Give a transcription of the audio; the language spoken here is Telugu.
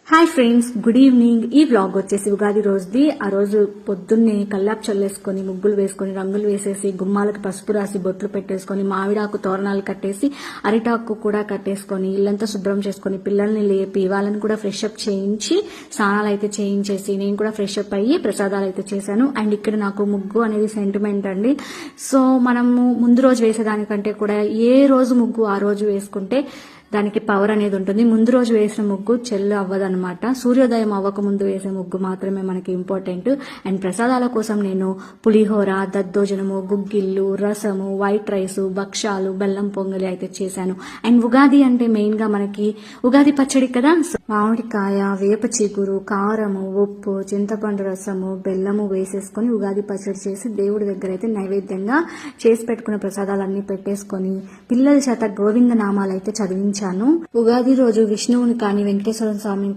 Hi friends, good evening. ఈ వ్లాగ్ వచ్చేసి ఉగాది రోజుది. ఆ రోజు పొద్దున్నే కల్లాపు చల్లేసుకొని ముగ్గులు వేసుకొని రంగులు వేసేసి గుమ్మాలకు పసుపు రాసి బొట్లు పెట్టేసుకొని మామిడాకు తోరణాలు కట్టేసి అరిటాకు కూడా కట్టేసుకొని ఇల్లంతా శుభ్రం చేసుకొని పిల్లల్ని లేపి వాళ్ళని కూడా ఫ్రెష్ అప్ చేయించి స్నానాలు అయితే చేయించేసి నేను కూడా ఫ్రెష్ అప్ అయ్యి ప్రసాదాలు అయితే చేశాను. అండ్ ఇక్కడ నాకు ముగ్గు అనేది సెంటిమెంట్ అండి. సో మనము ముందు రోజు వేసేదానికంటే కూడా ఏ రోజు ముగ్గు ఆ రోజు వేసుకుంటే దానికి పవర్ అనేది ఉంటుంది. ముందు రోజు వేసిన ముగ్గు చెల్లు అవ్వదనమాట. సూర్యోదయం అవ్వక ముందు వేసే ముగ్గు మాత్రమే మనకి ఇంపార్టెంట్. అండ్ ప్రసాదాల కోసం నేను పులిహోర, దద్దోజనము, గుగ్గిళ్ళు, రసము, వైట్ రైస్, భక్షాలు, బెల్లం పొంగలి అయితే చేశాను. అండ్ ఉగాది అంటే మెయిన్ గా మనకి ఉగాది పచ్చడి కదా. మామిడికాయ, వేప చిగురు, కారము, ఉప్పు, చింతపండు రసము, బెల్లము వేసేసుకొని ఉగాది పచ్చడి చేసి దేవుడి దగ్గర అయితే నైవేద్యంగా చేసి పెట్టుకున్న ప్రసాదాలన్నీ పెట్టేసుకొని పిల్లల చేత గోవింద నామాలు అయితే చదివించాను. ఉగాది రోజు విష్ణువుని కానీ వెంకటేశ్వర స్వామిని